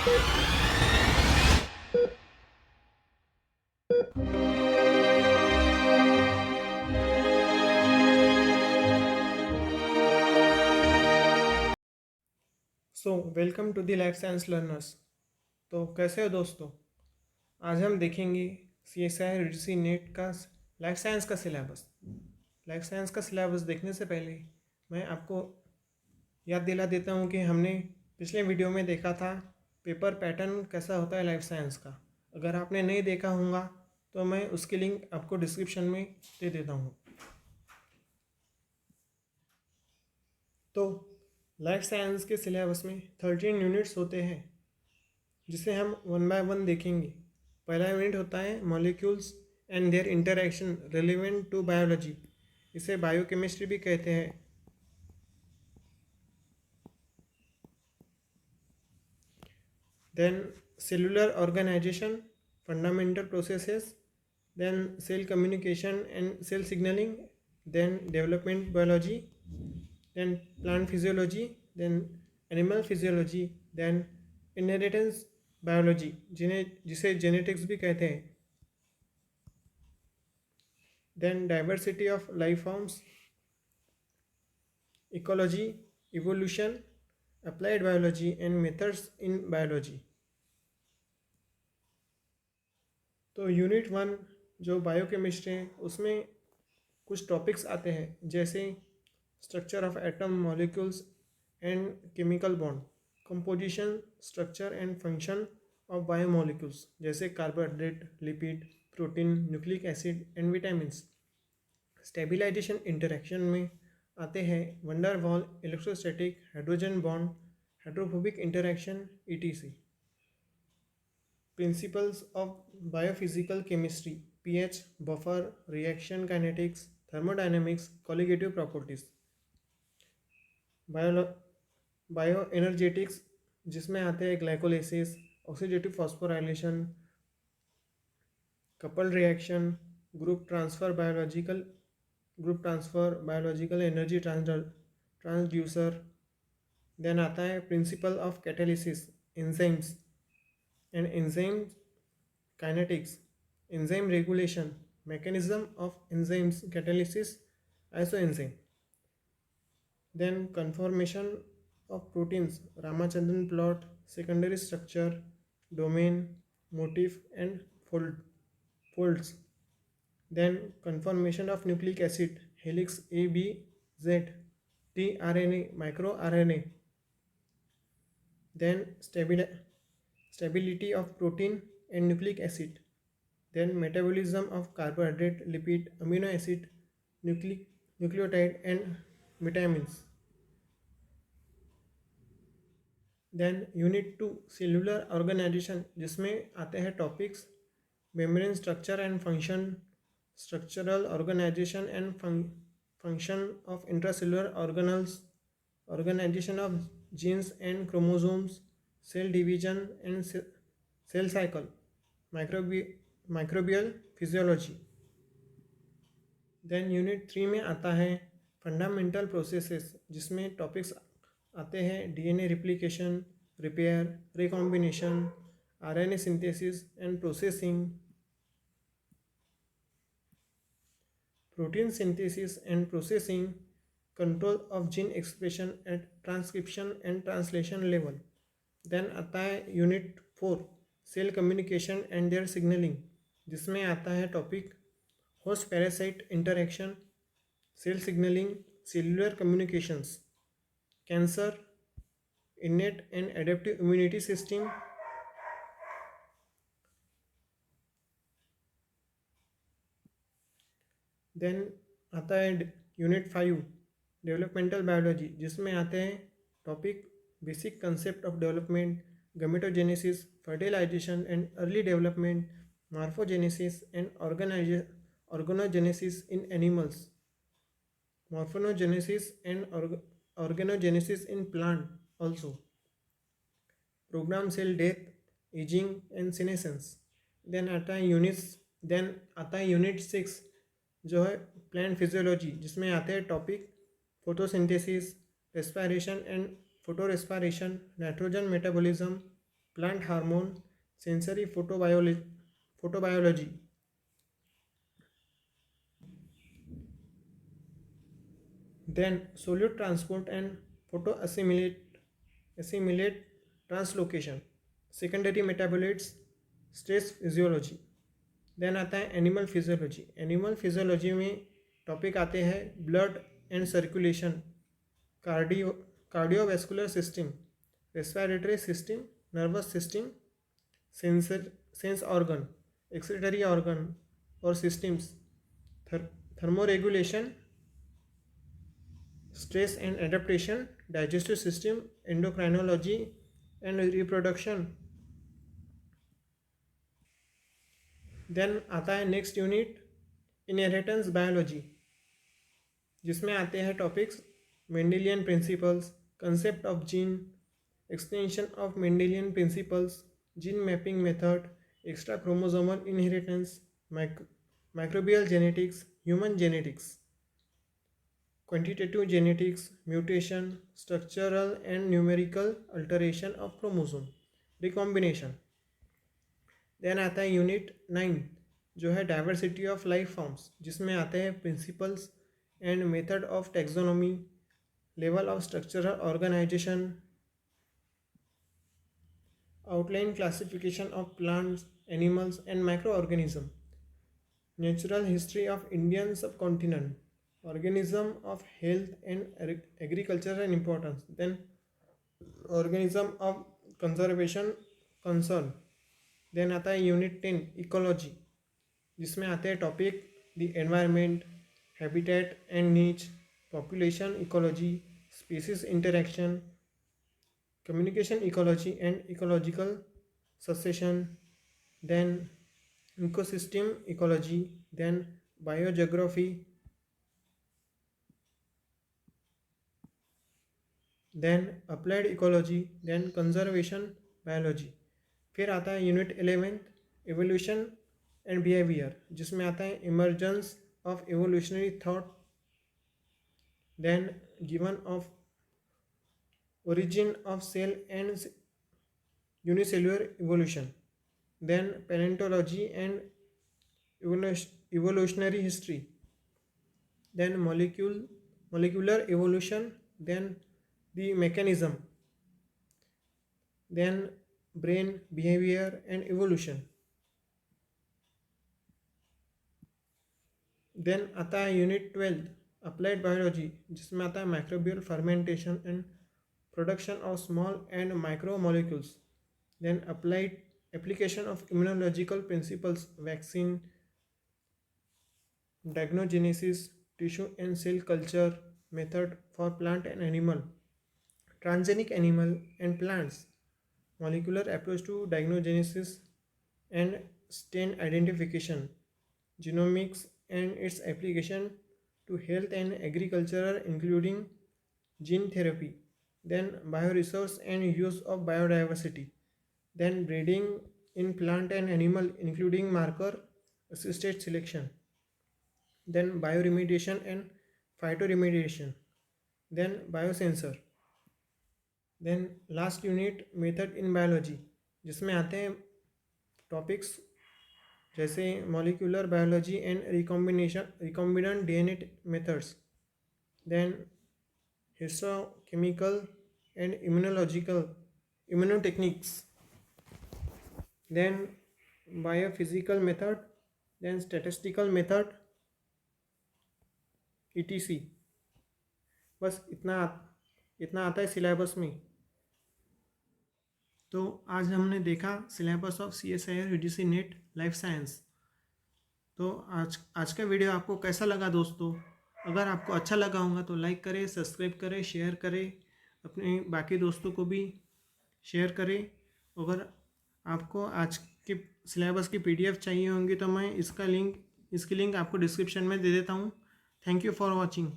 Welcome to the life science learners. तो कैसे हो दोस्तों? आज हम देखेंगे C S I C net का लाइफ साइंस का सिलेबस। लाइफ साइंस का सिलेबस देखने से पहले मैं आपको याद दिला देता हूँ कि हमने पिछले वीडियो में देखा था पेपर पैटर्न कैसा होता है लाइफ साइंस का। अगर आपने नहीं देखा होगा तो मैं उसकी लिंक आपको डिस्क्रिप्शन में दे देता हूँ। तो लाइफ साइंस के सिलेबस में 13 यूनिट्स होते हैं जिसे हम वन बाय वन देखेंगे। पहला यूनिट होता है molecules and their interaction relevant to biology. इसे बायोकेमिस्ट्री भी कहते हैं। Then cellular organisation, fundamental processes, then cell communication and cell signalling, then development biology, then plant physiology, then animal physiology, then inheritance biology जिसे genetics भी कहते हैं, then diversity of life forms, ecology, evolution, applied biology and methods in biology. तो unit 1 जो biochemistry है उसमें कुछ topics आते हैं जैसे structure of atom, molecules and chemical bond, composition, structure and function of biomolecules जैसे carbohydrate, lipid, protein, nucleic acid and vitamins. Stabilisation interaction में आते हैं van der Waals, electrostatic, hydrogen bond, hydrophobic interaction, E T C. Principles of biophysical chemistry, pH, buffer, reaction kinetics, thermodynamics, colligative properties. Bioenergetics जिसमें आते हैं glycolysis, oxidative phosphorylation, couple reaction, group transfer, biological energy transducer. Then आता है principle of catalysis, enzymes and enzyme kinetics, enzyme regulation, mechanism of enzymes catalysis, isoenzyme. Then conformation of proteins, Ramachandran plot, secondary structure, domain, motif and folds. Then conformation of nucleic acid, helix A, B, Z, tRNA, microRNA. Then stability of protein and nucleic acid. Then metabolism of carbohydrate, lipid, amino acid, nucleotide and vitamins. Then unit 2 cellular organisation जिसमें आते हैं topics membrane structure and function, structural organisation and function of intracellular organelles, organisation of genes and chromosomes, cell division and cell cycle, microbial physiology. Then unit 3 में आता है fundamental processes जिसमें topics आते हैं DNA replication, repair, recombination, RNA synthesis and processing, protein synthesis and processing, control of gene expression at transcription and translation level. Then आता है unit 4 cell communication and their signalling जिसमें आता है topic host parasite interaction, cell signalling, cellular communications, cancer, innate and adaptive immunity system, then आता है unit 5 developmental biology जिसमें आते हैं topic basic concept of development, gametogenesis, fertilisation and early development, morphogenesis and organogenesis in animals, morphogenesis and organogenesis in plant also, program cell death, aging and senescence. then आता है unit 6 जो है plant physiology जिसमें आते हैं topic photosynthesis, respiration and photo respiration, nitrogen metabolism, plant hormone, sensory photobiology, then solute transport and photo assimilate translocation, secondary metabolites, stress physiology. Then आता है animal physiology. Animal physiology में topic आते हैं blood and circulation, cardiovascular system, respiratory system, nervous system, sense organ, excretory organ और systems, thermoregulation, stress and adaptation, digestive system, endocrinology and reproduction. Then आता है next unit inheritance biology, जिसमें आते हैं topics Mendelian principles, concept of gene, extension of Mendelian principles, gene mapping method, extra chromosomal inheritance, microbial genetics, human genetics, quantitative genetics, mutation, structural and numerical alteration of chromosome, recombination. Then आता है unit 9 जो है diversity of life forms, जिसमें आते हैं principles and method of taxonomy, level of structural organisation, outline classification of plants, animals and microorganism, natural history of Indian subcontinent, organism of health and agricultural importance, then organism of conservation concern. Then आता है unit 10 ecology, जिसमें आते हैं topic the environment, habitat and niche, population ecology, species interaction, communication ecology and ecological succession, then ecosystem ecology, then biogeography, then applied ecology, then conservation biology. फिर आता है unit 11 evolution and behaviour, जिसमें आता है emergence of evolutionary thought, then given of origin of cell and unicellular evolution, then palaeontology and evolutionary history, then molecular evolution, then the mechanism, then brain behavior and evolution। Then आता है unit 12 applied biology, जिसमें आता है microbial fermentation and production of small and micro molecules, then applied application of immunological principles, vaccine, diagnogenesis, tissue and cell culture method for plant and animal, transgenic animal and plants, molecular approach to diagnogenesis and strain identification, genomics and its application to health and agriculture including gene therapy, then bioresource and use of biodiversity, then breeding in plant and animal including marker assisted selection, then bioremediation and phytoremediation, then biosensor, then last unit method in biology, जिसमें आते हैं topics जैसे molecular biology and recombinant DNA methods, then histochemical and immunotechniques, then biophysical method, then statistical method, ETC। बस इतना आता है syllabus में। तो आज हमने देखा syllabus of CSIR UGC net life science. तो आज का वीडियो आपको कैसा लगा दोस्तों? अगर आपको अच्छा लगा होगा तो लाइक करें, सब्सक्राइब करें, शेयर करें, अपने बाकी दोस्तों को भी शेयर करें। अगर आपको आज की सिलेबस की PDF चाहिए होंगी तो मैं इसकी लिंक आपको डिस्क्रिप्शन में दे देता हूँ। Thank you for watching.